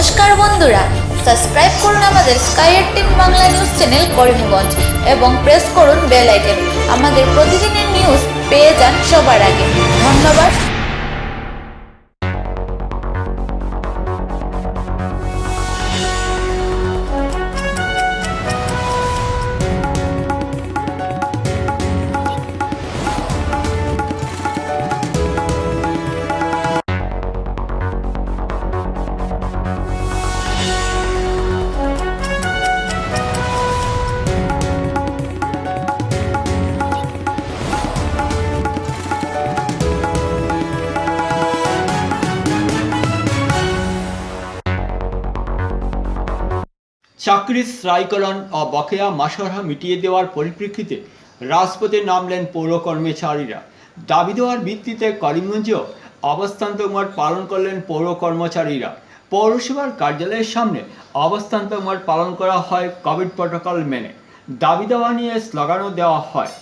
নমস্কার বন্ধুরা, সাবস্ক্রাইব করুন আমাদের sky 18 Bangla news channel Karimganj এবং প্রেস করুন বেল আইকন। আমাদের প্রতিদিনের নিউজ পেয়ে যান সবার আগে। ধন্যবাদ। চাকরির স্থায়ীকরণ ও বকেয়া মাসোহারা মিটিয়ে দেওয়ার পরিপ্রেক্ষিতে রাজপথে নামলেন পৌর কর্মচারীরা। দাবি দেওয়ার ভিত্তিতে করিমগঞ্জেও অবস্থান তরমার পালন করলেন পৌর কর্মচারীরা। পৌরসভার কার্যালয়ের সামনে অবস্থান তরমার পালন করা হয় কোভিড প্রটোকল মেনে। দাবি দেওয়া নিয়ে স্লোগানও দেওয়া হয়।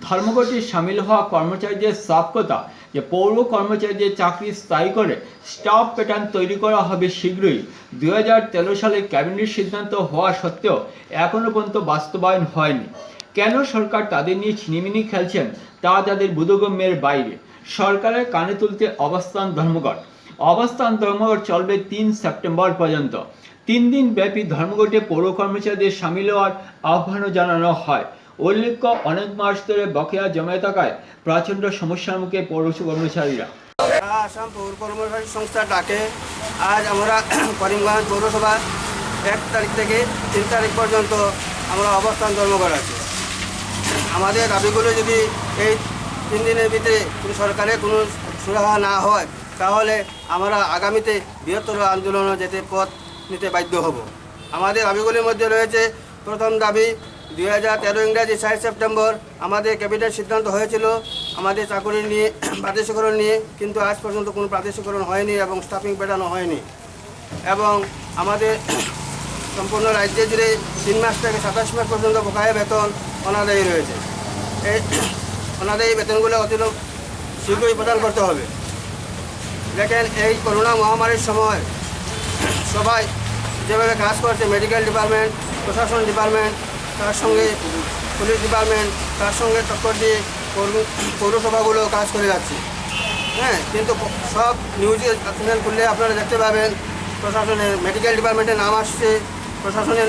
ধর্মঘটে সামিল হওয়া কর্মচারীদের সাফ কথা যে পৌর কর্মচারীদের চাকরি স্থায়ী করে স্টাফ প্যাটার্ন তৈরি করা হবে শীঘ্রই। 2013 সালে ক্যাবিনেট সিদ্ধান্ত হওয়া সত্ত্বেও এখনও পর্যন্ত বাস্তবায়ন হয়নি। কেন সরকার তাদের নিয়ে ছিনিমিনি খেলছেন তা তাদের বোধগম্যের বাইরে। সরকারের কানে তুলতে অবস্থান ধর্মঘট চলবে 3 সেপ্টেম্বর পর্যন্ত। 3 দিন ব্যাপী ধর্মঘটে পৌর কর্মচারীদের সামিল হওয়ার আহ্বানও জানানো হয়। উল্লেখ্য, অনেক মাস ধরে বকেয়া জমে থাকায় প্রচণ্ড সমস্যার মুখে পৌর কর্মচারীরা। আসাম পৌর কর্মচারী সংস্থা ডাকে আজ আমরা করিমগঞ্জ পৌরসভা 1 তারিখ থেকে 3 তারিখ পর্যন্ত আমরা অবস্থান ধর্মঘট আছে। আমাদের দাবিগুলো যদি এই 3 দিনের ভিতরে সরকারের কোনো সুরাহা না হয় তাহলে আমরা আগামীতে বৃহত্তর আন্দোলনে যেতে পথ নিতে বাধ্য হব। আমাদের দাবিগুলির মধ্যে রয়েছে, প্রথম দাবি 2013 ইংরাজি 6 সেপ্টেম্বর আমাদের ক্যাবিনেট সিদ্ধান্ত হয়েছিল আমাদের চাকরি নিয়ে প্রাদেশিকরণ নিয়ে, কিন্তু আজ পর্যন্ত কোনো প্রাদেশিকরণ হয়নি এবং স্টাফিং প্যাটার্নও হয়নি। এবং আমাদের সম্পূর্ণ রাজ্যে জুড়ে 3 মাস থেকে 27 মাস পর্যন্ত বকেয়া বেতন অনাদায়ী রয়েছে। এই অনাদায়ী বেতনগুলো অতি শীঘ্রই প্রদান করতে হবে। দেখেন, এই করোনা মহামারীর সময় সবাই যেভাবে কাজ করছে, মেডিকেল ডিপার্টমেন্ট, প্রশাসন ডিপার্টমেন্ট, তার সঙ্গে পুলিশ ডিপার্টমেন্ট, তার সঙ্গে টক্কর দিয়ে পৌরসভাগুলো কাজ করে যাচ্ছে। কিন্তু সব নিউজে চ্যানেল খুললে আপনারা দেখতে পাবেন প্রশাসনের মেডিকেল ডিপার্টমেন্টের নাম আসছে, প্রশাসনের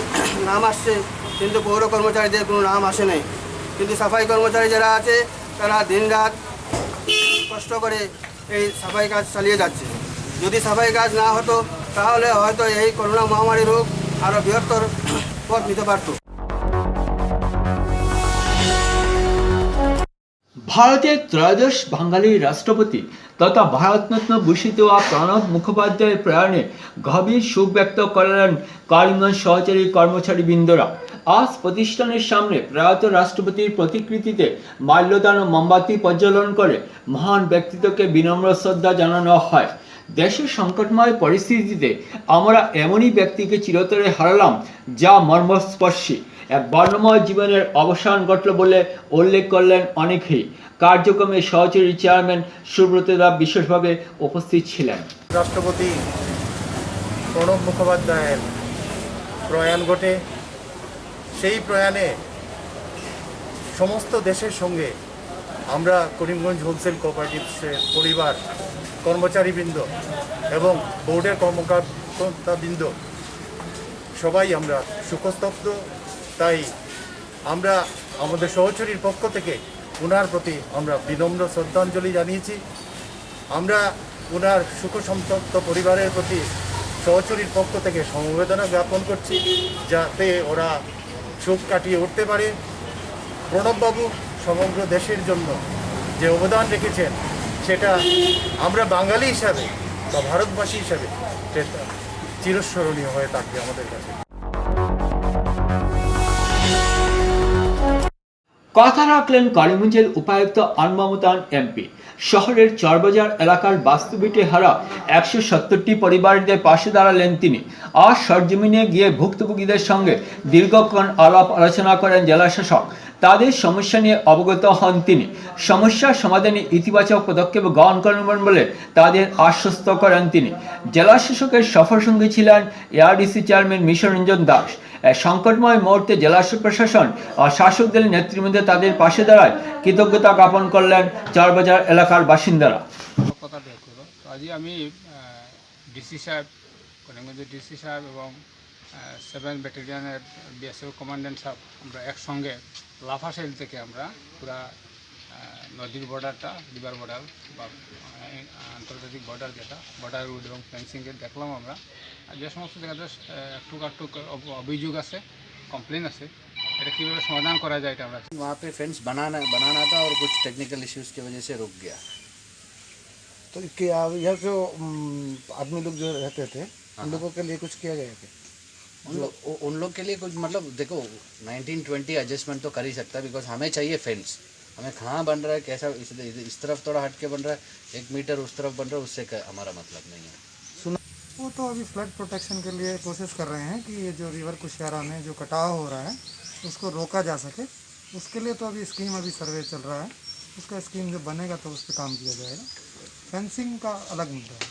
নাম আসছে, কিন্তু পৌর কর্মচারীদের কোনো নাম আসে নাই। কিন্তু সাফাই কর্মচারী যারা আছে তারা দিনরাত কষ্ট করে এই সাফাই কাজ চালিয়ে যাচ্ছে। যদি সাফাই কাজ না হতো তাহলে হয়তো এই করোনা মহামারী রোগ আরও বৃহত্তর পথ নিতে পারত। ভারতের ত্রয়োদশ বাঙালি রাষ্ট্রপতি তথা ভারতরত্ন ভূষিত প্রণব মুখোপাধ্যায়ের প্রয়াণে গভীর শোক ব্যক্ত করলেন করিমগঞ্জ সহচারী কর্মচারীবৃন্দরা। আজ প্রতিষ্ঠানের সামনে প্রয়াত রাষ্ট্রপতির প্রতিকৃতিতে মাল্যদান ও মোমবাতি প্রজ্বলন করে মহান ব্যক্তিত্বকে বিনম্র শ্রদ্ধা জানানো হয়। দেশের সংকটময় পরিস্থিতিতে আমরা এমনই ব্যক্তিকে চিরতরে হারালাম যা মর্মস্পর্শী। এক বর্ণময় জীবনের অবসান ঘটল বলে উল্লেখ করলেন অনেকেই। কার্যক্রমে সহচারী চেয়ারম্যান সুব্রত দেব বিশেষভাবে উপস্থিত ছিলেন। রাষ্ট্রপতি প্রণব মুখোপাধ্যায়ের প্রয়াণ ঘটে। সেই প্রয়াণে সমস্ত দেশের সঙ্গে আমরা করিমগঞ্জ হোলসেল কোঅপারেটিভসের পরিবার, কর্মচারীবৃন্দ এবং বোর্ডের কর্মকর্তাবৃন্দ সবাই আমরা শোকস্তব্ধ। তাই আমরা আমাদের সহচরীর পক্ষ থেকে ওনার প্রতি আমরা বিনম্র শ্রদ্ধাঞ্জলি জানিয়েছি। আমরা ওনার শোকসন্তপ্ত পরিবারের প্রতি সহচরীর পক্ষ থেকে সমবেদনা জ্ঞাপন করছি, যাতে ওরা শোক কাটিয়ে উঠতে পারে। প্রণববাবু সমগ্র দেশের জন্য যে অবদান রেখেছেন সেটা আমরা বাঙালি হিসাবে বা ভারতবাসী হিসাবে সেটা চিরস্মরণীয় হয়ে থাকবে আমাদের কাছে। কথা রাখলেন করিমগঞ্জের উপায়ুক্ত আনমমতান এমপি। শহরের চরবাজার এলাকার বাস্তুভিটে হারা 170টি পরিবারদের পাশে দাঁড়ালেন তিনি। আজ সরজমিনে গিয়ে ভুক্তভোগীদের সঙ্গে দীর্ঘক্ষণ আলাপ আলোচনা করেন জেলা শাসক। তাদের সমস্যা নিয়ে অবগত হন তিনি। সমস্যার সমাধানে ইতিবাচক পদক্ষেপ গ্রহণ করবেন বলে তাদের আশ্বস্ত করেন তিনি। জেলা শাসকের সফর সঙ্গী ছিলেন এআরডিসি চেয়ারম্যান মিশরঞ্জন দাস। সংকটময় মুহূর্তে জেলা প্রশাসন ও শাসক দলের নেতৃবৃন্দ তাদের পাশে দাঁড়ায় কৃতজ্ঞতা জ্ঞাপন করলেন চরবাজার এলাকার বাসিন্দারা। কথা ব্যক্ত করব। তো আজি আমি ডিসি সাহেব, করিমগঞ্জের ডিসি সাহেব এবং 7 ব্যাটালিয়নের বিএসএফ কমান্ডেন্ট সাহেব আমরা একসঙ্গে লাফাশাইল থেকে আমরা পুরা নদীর বর্ডারটা, রিভার বর্ডার বা আন্তর্জাতিক বর্ডার যেটা, বর্ডার রুট এবং ফেন্সিংকে দেখলাম আমরা। আর যে সমস্ত জায়গাতে একটু অভিযোগ আছে, কমপ্লেন আছে, এটা কীভাবে সমাধান করা যায় এটা আমরা वहाँ पे फेंस बनाना था और कुछ टेक्निकल इश्यूज की वजह से रुक गया। तो क्या यहाँ जो आदमी लोग जो रहते थे उन लोगों के लिए कुछ किया गया क्या? उन लोग के लिए कुछ मतलब देखो 1920 एडजस्टमेंट तो कर ही सकता है, बिकॉज हमें चाहिए फेंस। हमें कहाँ बन रहा है, कैसा, इस तरफ थोड़ा हट के बन रहा है, 1 मीटर उस तरफ बन रहा है, उससे हमारा मतलब नहीं है। वो तो अभी फ्लड प्रोटेक्शन के लिए कोशिश कर रहे हैं कि ये जो रिवर कुशियारा में जो कटाव हो रहा है उसको रोका जा सके। उसके लिए तो अभी स्कीम सर्वे चल रहा है, उसका स्कीम जो बनेगा तो उस पर काम किया जाएगा। फेंसिंग का अलग मुद्दा है।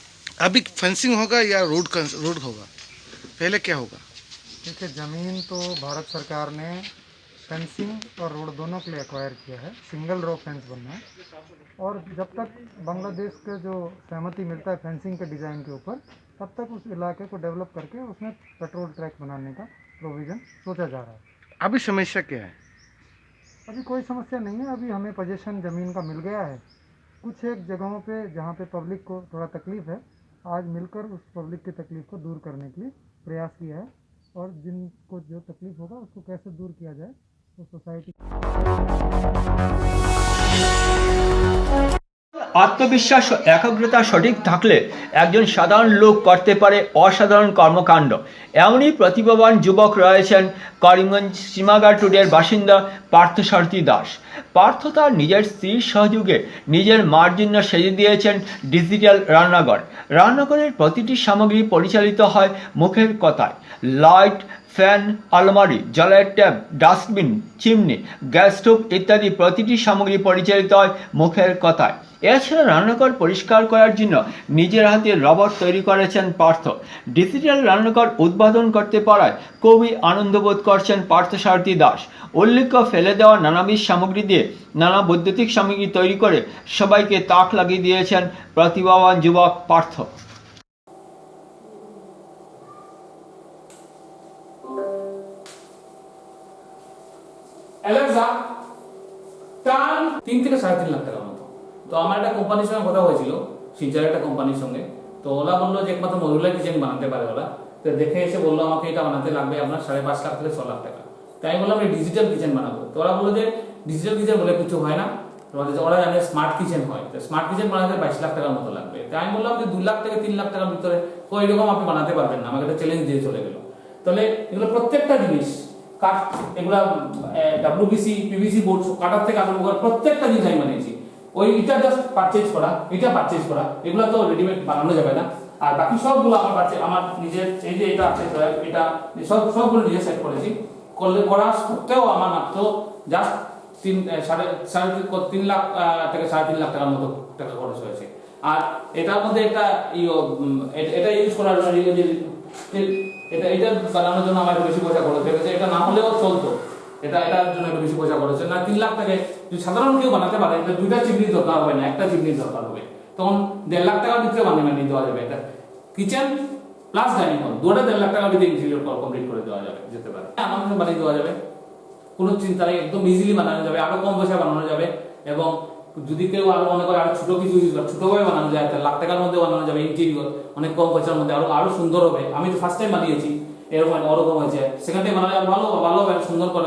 अभी फेंसिंग होगा या रोड होगा, पहले क्या होगा? देखिए, ज़मीन तो भारत सरकार ने फेंसिंग और रोड दोनों के लिए एक्वायर किया है। सिंगल रो फेंस बनना है, और जब तक बांग्लादेश के जो सहमति मिलता है फेंसिंग के डिज़ाइन के ऊपर, तब तक उस इलाके को डेवलप करके उसमें पेट्रोल ट्रैक बनाने का प्रोविज़न सोचा जा रहा है। अभी समस्या क्या है? अभी कोई समस्या नहीं है। अभी हमें पोजीशन ज़मीन का मिल गया है। कुछ एक जगहों पे जहाँ पे पब्लिक को थोड़ा तकलीफ़ है, आज मिलकर उस पब्लिक की तकलीफ़ को दूर करने के लिए प्रयास किया है, और जिनको जो तकलीफ़ होगा उसको कैसे दूर किया जाए तो सोसाइटी আত্মবিশ্বাস ও একাগ্রতা সঠিক থাকলে একজন সাধারণ লোক করতে পারে অসাধারণ কর্মকাণ্ড। এমনই প্রতিভাবান যুবক রয়েছেন করিমগঞ্জ সীমাগার টুডের বাসিন্দা পার্থসারথী দাস। পার্থ তার নিজের স্ত্রীর সহযোগে নিজের মার জন্য সেজে দিয়েছেন ডিজিটাল রান্নাঘর। রান্নাঘরের প্রতিটি সামগ্রী পরিচালিত হয় মুখের কথায়। লাইট, ফ্যান, আলমারি, জলের tap, dustbin, chimney, gas stove ইত্যাদি প্রতিটি সামগ্রী পরিচালিত হয় মুখের কথায়। এছাড়া রান্নাঘর পরিষ্কার করার জন্য নিজের হাতে রবট তৈরি করেছেন পার্থ। ডিজিটাল রান্নাঘর উদ্বোধন করতে পারায় খুবই আনন্দ বোধ করছেন পার্থসারথী দাস। উল্লেখ্য, ফেলে দেওয়া নানাবিধ সামগ্রী দিয়ে নানা বৈদ্যুতিক সামগ্রী তৈরি করে সবাইকে তাক লাগিয়ে দিয়েছেন প্রতিভাবান যুবক পার্থ। অ্যালেক্সা টান 3 থেকে 3.5 লাখ টাকার মতো। তো আমার একটা কোম্পানির সঙ্গে কথা হয়েছিল, শিলচরের একটা কোম্পানির সঙ্গে। তো ওরা বললো যে একমাত্র মডুলার কিচেন বানাতে পারে ওরা। তো দেখে এসে বললো আমাকে এটা বানাতে লাগবে আপনার 5.5 লাখ থেকে 6 লাখ টাকা। তাই আমি বললাম ডিজিটাল কিচেন বানাবো। তো ওরা বললো যে ডিজিটাল কিচেন বলে কিছু হয় না, ওরা জানে স্মার্ট কিচেন হয়। তো স্মার্ট কিচেন বানাতে 22 লাখ টাকার মতো লাগবে। তাই আমি বললাম যে 2 লাখ থেকে 3 লাখ টাকার ভিতরে তো এরকম আপনি বানাতে পারবেন না। আমাকে একটা চ্যালেঞ্জ দিয়ে চলে গেল। তাহলে এগুলো প্রত্যেকটা জিনিস কাঠ, এগুলা WPC, PVC বোর্ড কাটার থেকে আরম্ভ করে প্রত্যেকটা জিনিস আমি বানিয়েছি। ওই এটা জাস্ট পারচেজ করা, এটা পারচেজ করা, এগুলো তো রেডিমেড বানানো যাবে না। আর বাকি সবগুলো আমার নিজের, এই যে এটা আছে এটা সবগুলো নিজে সেট করেছি। করা সত্ত্বেও আমার মাত্র জাস্ট 3 লাখ থেকে 3.5 লাখ টাকার মতো টাকা খরচ হয়েছে। আর এটার মধ্যে এটা ইউজ করার জন্য এটা বানানোর জন্য আমার বেশি পয়সা খরচ হয়ে গেছে। এটা না হলেও চলতো, এটার জন্য একটু বেশি পয়সা খরচ হচ্ছে না। 3 লাখ টাকা যদি সাধারণ কেউ বানাতে পারে, এটা 2টা চিমনি দরকার হবে না, একটা চিমনি দরকার হবে, তখন 1.5 লাখ টাকার ভিতরে বানিয়ে দেওয়া যাবে। এটা kitchen plus dining hall, 2.5 lakh টাকার ভিতরে ইন্টেরিয়র কমপ্লিট করে দেওয়া যাবে, যেতে পারে। আমাদের বানিয়ে দেওয়া যাবে, কোনো চিন্তা নেই, একদম ইজিলি বানানো যাবে, আরো কম পয়সা বানানো যাবে। এবং যদি কেউ আরো মনে করে আরো ছোট কিছু ইউজ করে, ছোটভাবে বানানো যায়, 1 লাখ টাকার মধ্যে বানানো যাবে ইন্টেরিয়র, অনেক কম পয়সার মধ্যে আরো সুন্দর হবে। আমি তো ফার্স্ট টাইম বানিয়েছি, এরকম ওরকম হয়েছে। সেখান থেকে বানালে ভালো হবে, সুন্দর করে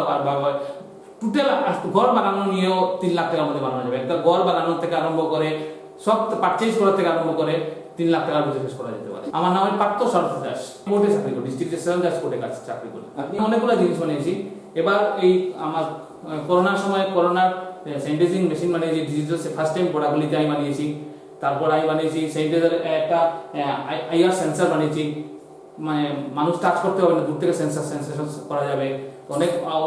টোটাল ঘর বানানো নিয়েও 3 লাখ টাকার মধ্যে বানানো যাবে। একটা ঘর বানানোর থেকে আরম্ভ করে সব পারচেজ করার থেকে আরম্ভ করে 3 লাখ টাকার ভিতরে শেষ করা যেতে পারে। আমার নাম পার্থসারথী দাস, কোর্টে চাকরি করি, ডিস্ট্রিক্ট সেশন জাজ কোর্টে কাছে চাকরি করি। আমি অনেকগুলো জিনিস বানিয়েছি। এবার এই আমার করোনার সময় করোনার স্যানিটাইজিং মেশিন বানিয়েছি, ডিজিটাল ফার্স্ট টাইম প্রোডাক্টগুলিতে আমি বানিয়েছি। তারপর আমি বানিয়েছি স্যানিটাইজার, একটা আইআর সেন্সার বানিয়েছি, মানে মানুষ টাচ করতে হবে না, দূর থেকে সেন্সেশন করা যাবে।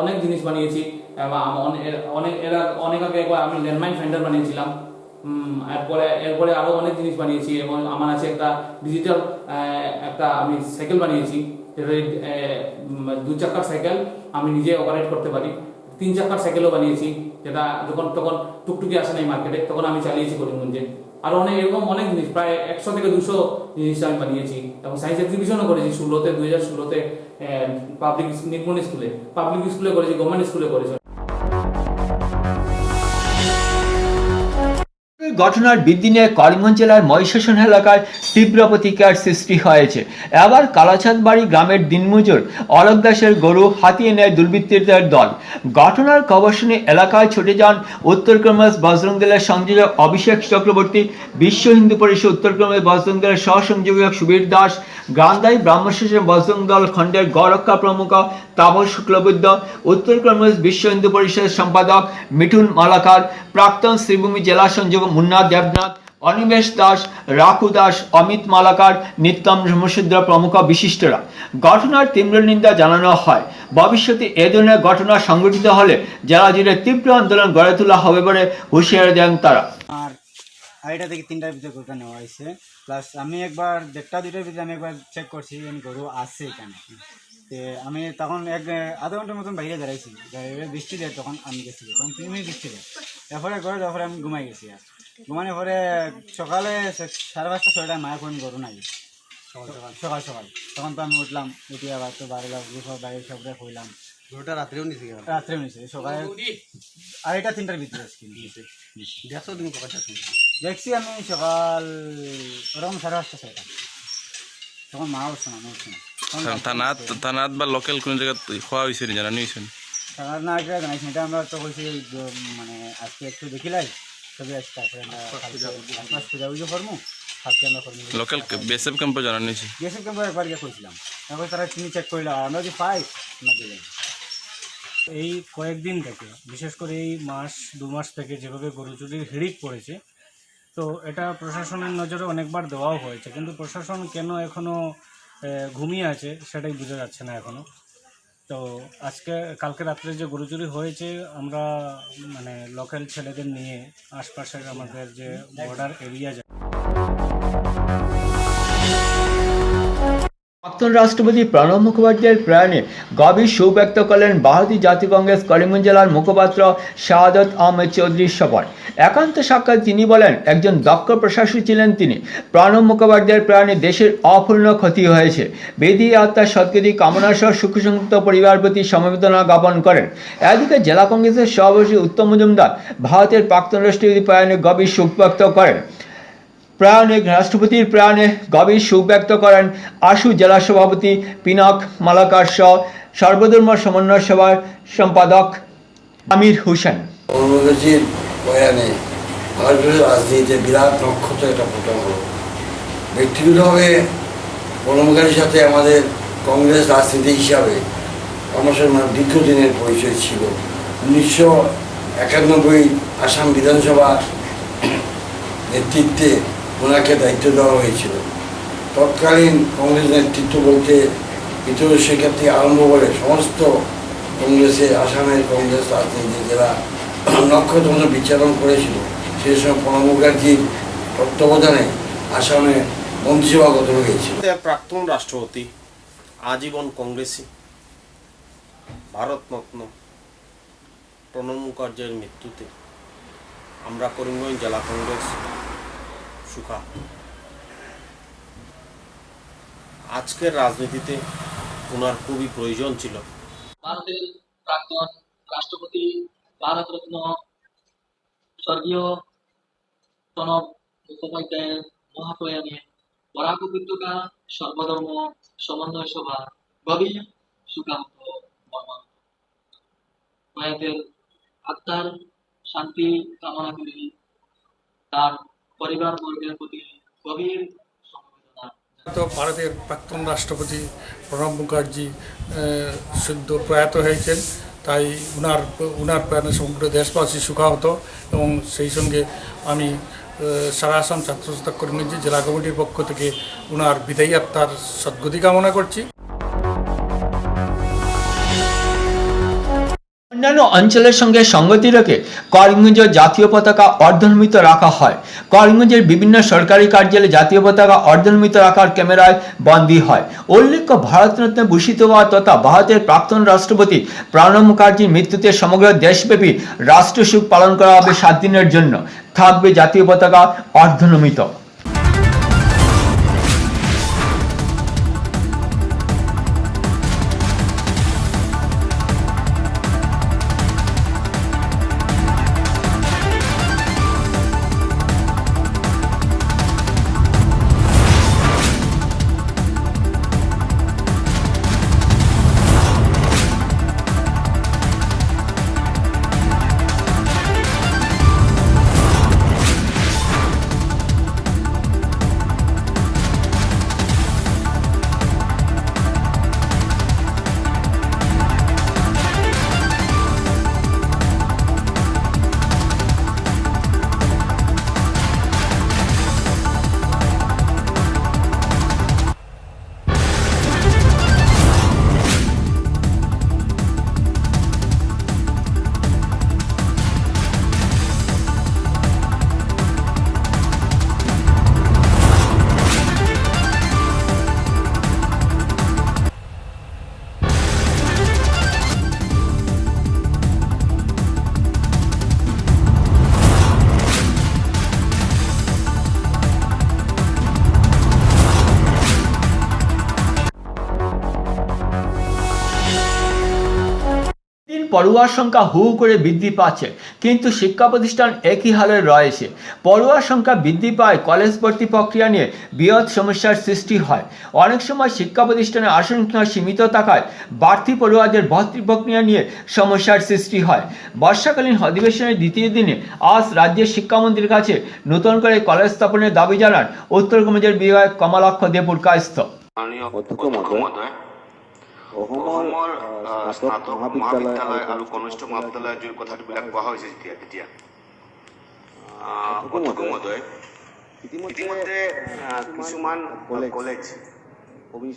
অনেক জিনিস বানিয়েছি। এবং অনেক আগে একবার আমি ল্যান্ডমাইন ফাইন্ডার বানিয়েছিলাম। এরপরে আরও অনেক জিনিস বানিয়েছি এবং আমার আছে একটা ডিজিটাল একটা আমি সাইকেল বানিয়েছি, যেটা 2 চাকার সাইকেল আমি নিজে অপারেট করতে পারি। 3 চাকার সাইকেলও বানিয়েছি, যেটা যখন তখন টুকটুকি আসে নাই মার্কেটে, তখন আমি চালিয়েছি করিমগঞ্জে। আর এরকম অনেক জিনিস, প্রায় 100 থেকে 200 জিনিস আমি বানিয়েছি এবং সায়েন্স এক্সিবিশনও করেছি 2016-তে পাবলিক নির্মল স্কুলে করেছি, গভর্নমেন্ট স্কুলে করেছি। ঘটনার বৃদ্ধি নিয়ে করিমগঞ্জ জেলার মহিষাসন এলাকায় তীব্র প্রতিক্রিয়ার সৃষ্টি হয়েছে। এবার কালাচাঁদবাড়ি গ্রামের দিনমজুর অলোক দাসের গরু হাতিয়ে নেয় দুর্বৃত্তদের দল। ঘটনার খবর শুনে এলাকায় ছুটে যান উত্তর করিমগঞ্জ বজরং দলের সংযোজক অভিষেক চক্রবর্তী, বিশ্ব হিন্দু পরিষদ উত্তর করিমগঞ্জ বজরং দলের সহসংযোজক সুবীর দাস, গান্ধাই ব্রাহ্মশাসন বজরং দল খণ্ডের গৌরক্ষা প্রমুখ তাপস শুক্লবুদ্ধ, উত্তর করিমগঞ্জ বিশ্ব হিন্দু পরিষদের সম্পাদক মিঠুন মালাকার, প্রাক্তন শ্রীভূমি জেলা সংযোজক মুন্না দেবনাথ, অনিমেষ দাস, রাখু দাস, অমিত মালাকার, নিত্যম ধর্মসূদ্র প্রমুখ বিশিষ্টরা। ঘটনার তীব্র নিন্দা জানানো হয়। ভবিষ্যতে এ ধরনের ঘটনা সংঘটিত হলে জেলা জুড়ে তীব্র আন্দোলন গড়ে তোলা হবে বলে হুঁশিয়ারি দেন তারা। আর 2:30 থেকে 3টার ভিতরে গরুটা নেওয়া হয়েছে, প্লাস আমি একবার 1:30-2টার ভিতরে আমি একবার চেক করছি গরু আসছে এখানে। আমি তখন আধা ঘন্টার মতন বাইরে দাঁড়াইছি, বৃষ্টি দেয়, তখন আমি গেছি, তখন 3 মিনিট বৃষ্টি দেয়। এরপরে ঘরে যাওয়ার পরে আমি ঘুমাই গেছি। আর ঘুমানোর পরে সকালে 5:30-6টায় মায়ের ফোন গরু নাই, সকাল তখন তো আমি উঠলাম, উঠে আবার তো বাইরে সবটা খুঁজলাম। গরুটা রাত্রেও নিয়েছি, সকালে 2:30-3টার ভিতরে দেখছি আমি সকাল ওরকম 5:30-6টা, তখন মা উঠছে না, আমি উঠছি না। থানাত বা লোকাল কোন জায়গা খোয়া হয়েছে জানা নিয়েছেন? না এটা জানাইছি, এটা আমরা তো বলছি মানে আজকে একটু দেখিলাই ছবি আসছে, তারপরে আমরা পূজা উজো করবো, কালকে আমরা করবো। লোকাল বিএসএফ ক্যাম্পে জানা নিয়েছি, বিএসএফ ক্যাম্পে একবার গিয়ে করেছিলাম, তারপরে তারা চিনি চেক করলাম, আমরা যদি পাই আমরা দিলাম। এই কয়েকদিন থেকে, বিশেষ করে এই 2 মাস থেকে যেভাবে গরু চুরির হিড়িক পড়েছে, তো এটা প্রশাসনের নজরে অনেকবার দেওয়াও হয়েছে, কিন্তু প্রশাসন কেন এখনও ঘুমিয়ে আছে সেটাই বোঝা যাচ্ছে না এখনও। তো কালকে রাত্রে যে গরু চুরি হয়েছে, আমরা মানে লোকাল ছেলেদের নিয়ে আশপাশের আমাদের যে বর্ডার এরিয়া প্রাক্তন রাষ্ট্রপতি প্রণব মুখোপাধ্যায়ের প্রয়াণে গভীর শোক ব্যক্ত করলেন বাহাদুর জাতীয় কংগ্রেস করিমগঞ্জ জেলার মুখপাত্র শাহাদত আহমেদ চৌধুরীর সভায়। একান্ত সাক্ষাৎ তিনি বলেন, একজন দক্ষ প্রশাসক ছিলেন তিনি। প্রণব মুখোপাধ্যায়ের প্রয়াণে দেশের অপূর্ণ ক্ষতি হয়েছে। বেদি আত্মার সদ্গতি কামনা সহ সুখসংযুক্ত পরিবার প্রতি সমবেদনা জ্ঞাপন করেন। এদিকে জেলা কংগ্রেসের সভাপতি উত্তম মজুমদার ভারতের প্রাক্তন রাষ্ট্রপতি প্রয়াণে গভীর শোক ব্যক্ত করেন। রাষ্ট্রপতির প্রয়াণে গভীর শোক ব্যক্ত করেন আশু জেলা সভাপতি পিনাক মালাকার সহ সর্বধর্ম সমন্বয় সভার সম্পাদক আমির হোসেন। প্রণবজির প্রয়াণে ভারতের রাজনীতিতে বিরাট নক্ষত্র একটা পতন হলো। ব্যক্তিগতভাবে প্রণবকারীর সাথে আমাদের কংগ্রেস রাজনীতি হিসাবে আমার সঙ্গে দীর্ঘদিনের পরিচয় ছিল। 1991 আসাম বিধানসভা নেতৃত্বে ওনাকে দায়িত্ব দেওয়া হয়েছিল। তৎকালীন কংগ্রেস নেতৃত্ব বলতে ভিতর শেখার থেকে আরম্ভ করে সমস্ত কংগ্রেসের আসামের কংগ্রেস রাজনীতি যারা নক্ষত্র বিচারণ করেছিল, সেই সময় প্রণব মুখার্জির তত্ত্বাবধানে আসামে মন্ত্রিসভা গঠন হয়েছিল। প্রাক্তন রাষ্ট্রপতি, আজীবন কংগ্রেসী, ভারতরত্ন প্রণব মুখার্জির মৃত্যুতে আমরা করিমগঞ্জ জেলা কংগ্রেস সুখা। আজকের রাজনীতিতে ওনার খুবই প্রয়োজন ছিল। ভারতের প্রাক্তন রাষ্ট্রপতি, ভারতরত্ন স্বর্গীয় প্রণব মুখোপাধ্যায়ের মহাপ্রয়াণে বরাক উপত্যকা সর্বধর্ম সমন্বয় সভা গভীর শোকাহত মর্মাহত। প্রয়াতের আত্মার শান্তি কামনা করি, তার পরিবার বর্গের প্রতি গভীর সমবেদনা। তো ভারতের প্রাক্তন রাষ্ট্রপতি প্রণব মুখার্জি সদ্য প্রয়াত হয়েছেন, তাই উনার প্রয়াণে সমগ্র দেশবাসী শোকাহত এবং সেই সঙ্গে আমি সারা আসাম ছাত্র সংস্থা করিমগঞ্জ জেলা কমিটির পক্ষ থেকে উনার বিদায়ী আত্মার সদ্গতি কামনা করছি। অন্যান্য অঞ্চলের সঙ্গে সঙ্গতি রেখে করিমগঞ্জের জাতীয় পতাকা অর্ধনমিত রাখা হয়। করিমগঞ্জের বিভিন্ন সরকারি কার্যালয়ে জাতীয় পতাকা অর্ধনমিত রাখার ক্যামেরায় বন্দী হয়। উল্লেখ্য, ভারতরত্নে ভূষিত হওয়া তথা ভারতের প্রাক্তন রাষ্ট্রপতি প্রণব মুখার্জির মৃত্যুতে সমগ্র দেশব্যাপী রাষ্ট্রশোক পালন করা হবে 7 দিনের জন্য। থাকবে জাতীয় পতাকা অর্ধনমিত। পড়ুয়ার সংখ্যা হু করে বৃদ্ধি পাচ্ছে, কিন্তু শিক্ষা প্রতিষ্ঠান একই হালে রয়েছে। পড়ুয়ার সংখ্যা বৃদ্ধি পায় কলেজ ভর্তি প্রক্রিয়া নিয়ে বৃহৎ সমস্যার সৃষ্টি হয়। অনেক সময় শিক্ষা প্রতিষ্ঠানে আসন সংখ্যা সীমিত থাকায় বাড়তি পড়ুয়াদের ভর্তি প্রক্রিয়া নিয়ে সমস্যার সৃষ্টি হয়। বর্ষাকালীন অধিবেশনের দ্বিতীয় দিনে আজ রাজ্যের শিক্ষামন্ত্রীর কাছে নতুন করে কলেজ স্থাপনের দাবি জানান উত্তরকমজের বিধায়ক কমলাক্ষ দেবপুর কায়স্থ। অসমৰ স্নাতক মহাবিদ্যালয় আৰু কনিষ্ঠ মহাবিদ্যালয় যি কথাবিলাক কোৱা হৈছে তেতিয়া অধ্যক্ষ মহোদয়, ইতিমধ্যে কিছুমান কলেজ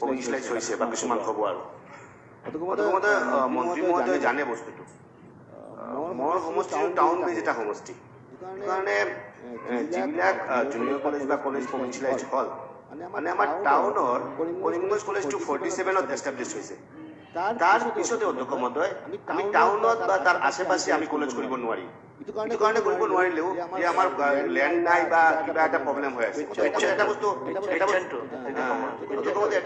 অভিনিষ্লাইজ হৈছে বা কিছুমান হ'ব আৰু অধ্যক্ষ মহোদয়, মন্ত্ৰী মহোদয় জানে বস্তুটো। মোৰ সমষ্টিটো টাউন বেজ এটা সমষ্টি, সেইকাৰণে যিবিলাক জুনিয়ৰ কলেজ বা কলেজ অভিনিষ্লাইজ হ'ল মানে আমাৰ টাউনৰ কৰিমগঞ্জ কলেজটো 47ত এষ্টাব্লিছ হৈছে। তাৰ পিছতে অধ্যক্ষ মহোদয় আমি টাউনত বা তাৰ আশে পাশে আমি কলেজ কৰিব নোৱাৰিম। এইটো কাৰণে কৰিব নোৱাৰিলেও যে আমাৰ লেণ্ড নাই বা কিবা এটা প্ৰব্লেম হৈ আছে। এটা বস্তু অধ্যক্ষ মহোদয়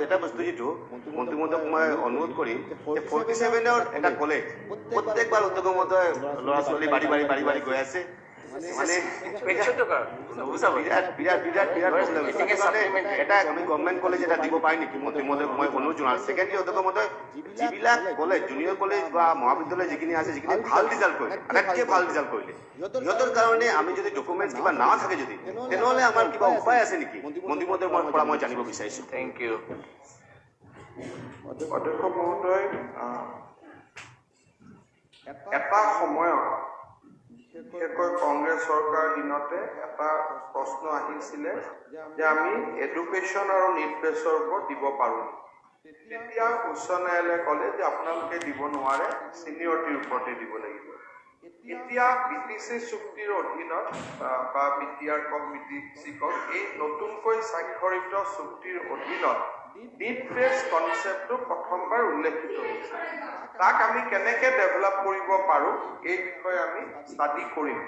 এটা বস্তু যিটো মন্ত্ৰী মহোদয়ক মই অনুৰোধ কৰিম যে 47ৰ এটা কলেজ প্ৰত্যেকবাৰ অধ্যক্ষ মহোদয় ল'ৰা ছোৱালী বাঢ়ি গৈ আছে, মানে এটা আমি গভৰ্ণমেণ্ট কলেজ এটা দিব পাৰি নেকি মন্ত্ৰী মহোদয়ক মই অনুৰোধ জনাওঁ। ছেকেণ্ডলি অধ্যক্ষ মহোদয়, যিবিলাক কলেজ জুনিয়ৰ কলেজ বা মহাবিদ্যালয় যিখিনি আছে, যিখিনি ভাল ৰিজাল্ট কৰিলে, আটাইতকৈ ভাল ৰিজাল্ট কৰিলে, সিহঁতৰ কাৰণে আমি যদি ডকুমেণ্টছ কিবা নাথাকে যদি, তেনেহ'লে আমাৰ কিবা উপায় আছে নেকি মন্ত্ৰী মহোদয়ৰ পৰা মই জানিব বিচাৰিছোঁ। Thank you. অধ্যক্ষ মহোদয়, এটা সময়ত বিশেষকৈ কংগ্ৰেছ চৰকাৰৰ দিনতে এটা প্ৰশ্ন আহিছিলে যে আমি এডুকেশ্যন আৰু নিট বেছৰ ওপৰত দিব পাৰোঁ। তেতিয়া উচ্চ ন্যায়ালয়ে ক'লে যে আপোনালোকে দিব নোৱাৰে, ছিনিয়ৰিটিৰ ওপৰতে দিব লাগিব। এতিয়া BTC চুক্তিৰ অধীনত বা BTR কক BTC কক এই নতুনকৈ স্বাক্ষৰিত চুক্তিৰ অধীনত নিট বেছ কনচেপ্টটো প্ৰথমবাৰ উল্লেখিত হৈছে। তাক আমি কেনেকৈ ডেভেলপ কৰিব পাৰোঁ এই বিষয়ে আমি ষ্টাডি কৰিম।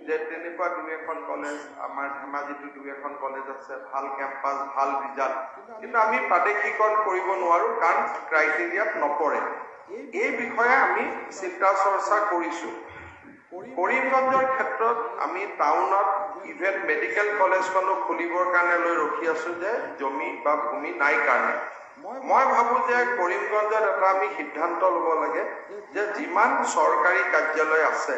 যে তেনেকুৱা 2-এখন কলেজ, আমাৰ ধেমাজিতো 2-এখন কলেজ আছে, ভাল কেম্পাছ, ভাল ৰিজাল্ট, কিন্তু আমি প্ৰাদেশিকৰণ কৰিব নোৱাৰোঁ কাৰণ ক্ৰাইটেৰিয়াত নপৰে। এই বিষয়ে আমি চিন্তা চৰ্চা কৰিছোঁ। কৰিমগঞ্জৰ ক্ষেত্ৰত আমি টাউনত ইভেন মেডিকেল কলেজখনো খুলিবৰ কাৰণে লৈ ৰখি আছোঁ যে জমি বা ভূমি নাই কাৰণে। মই ভাবোঁ যে কৰিমগঞ্জত এটা আমি সিদ্ধান্ত ল'ব লাগে যে যিমান চৰকাৰী কাৰ্যালয় আছে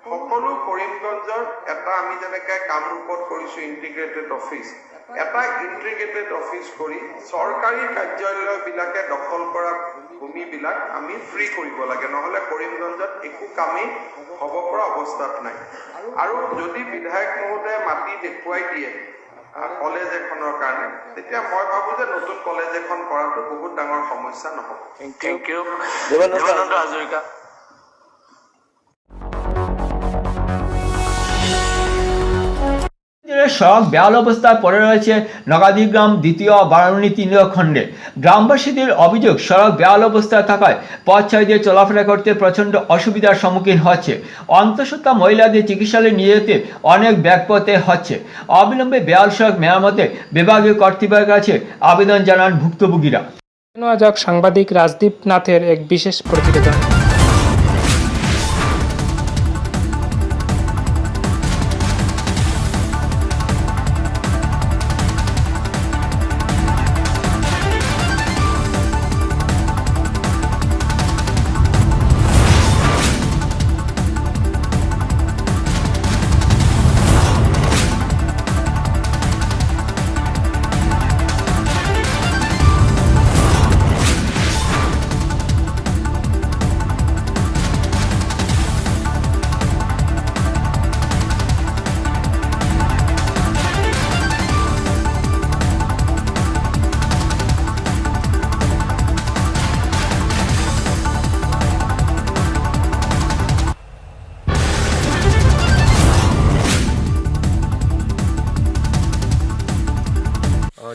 সকলো কৰিমগঞ্জৰ এটা আমি যেনেকৈ কামৰূপত কৰিছোঁ ইণ্টিগ্ৰেটেড অফিচ, এটা ইণ্টিগ্ৰেটেড অফিচ কৰি চৰকাৰী কাৰ্যালয়বিলাকে দখল কৰা ভূমিবিলাক আমি ফ্ৰী কৰিব লাগে, নহ'লে কৰিমগঞ্জত একো কামেই হ'ব পৰা অৱস্থাত নাই। আৰু যদি বিধায়ক মহোদয়ে মাটি দেখুৱাই দিয়ে কলেজ এখনৰ কাৰণে, তেতিয়া মই ভাবোঁ যে নতুন কলেজ এখন কৰাটো বহুত ডাঙৰ সমস্যা নহ'ব। Thank you. দেৱানন্দ হাজৰিকা। অঞ্চলের সড়ক বেহাল অবস্থায় পড়ে রয়েছে নগাদিগ্রাম 2 বারামণি 3 খণ্ডে। গ্রামবাসীদের অভিযোগ, সড়ক বেহাল অবস্থায় থাকায় পথচারী দিয়ে চলাফেরা করতে প্রচণ্ড অসুবিধার সম্মুখীন হচ্ছে। অন্তঃসত্ত্বা মহিলাদের চিকিৎসালয়ে নিয়ে যেতে অনেক ব্যাগ পেতে হচ্ছে। অবিলম্বে বেহাল সড়ক মেরামতে বিভাগীয় কর্তৃপক্ষের কাছে আবেদন জানান ভুক্তভোগীরা। নেওয়া যাক সাংবাদিক রাজদীপ নাথের এক বিশেষ প্রতিবেদন।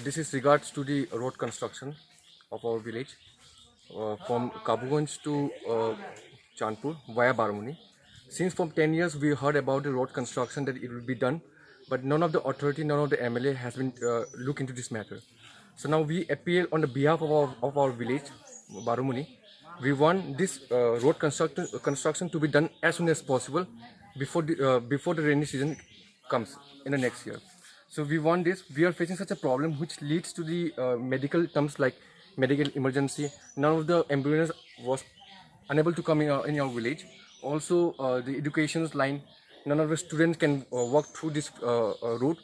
This is regards to the road construction of our village from Kabuganj to Chandpur via Baramuni. Since from 10 years we heard about the road construction that it will be done, but none of the authority, none of the MLA has been look into this matter. So now we appeal on the behalf of our village, Baramuni. We want this road construction to be done as soon as possible before the rainy season comes in the next year. So we want this. We are facing such a problem which leads to the medical terms like medical emergency. None of the ambulance was unable to come in our village. Also the education line, none of the students can walk through this route,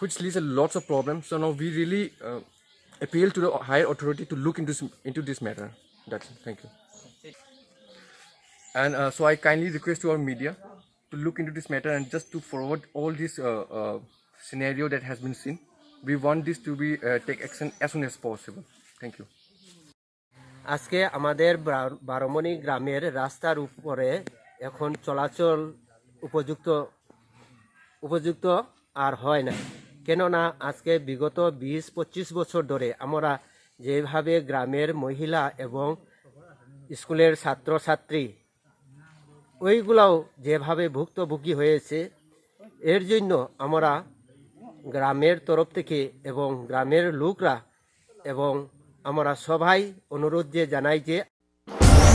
which leads to lots of problems. So now we really appeal to the higher authority to look into this matter. That's it. Thank you. And so I kindly request to our media to look into this matter and just to forward all this scenario that has been seen. We want this to be take action as soon as possible. Thank you. আজকে আমাদের বারমণি গ্রামের রাস্তার উপরে এখন চলাচল উপযুক্ত আর হয় না, কেননা আজকে বিগত 20-25 বছর ধরে আমরা যেভাবে গ্রামের মহিলা এবং স্কুলের ছাত্রছাত্রী ওইগুলাও যেভাবে ভুক্তভোগী হয়েছে, এর জন্য আমরা গ্রামের তরফ থেকে এবং গ্রামের লোকরা এবং আমরা সবাই অনুরোধ জানাই যে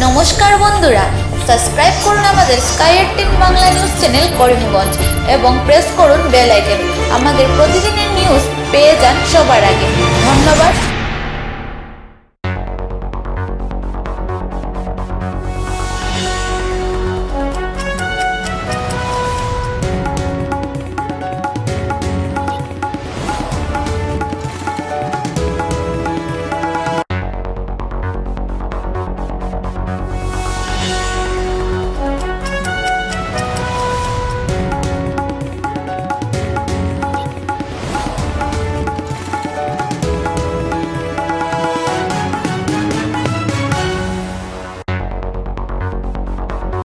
নমস্কার বন্ধুরা, সাবস্ক্রাইব করুন আমাদের sky 18 Bangla news channel Karimganj এবং প্রেস করুন বেল আইকন। আমাদের প্রতিদিনের নিউজ পেয়ে যান সবার আগে। ধন্যবাদ।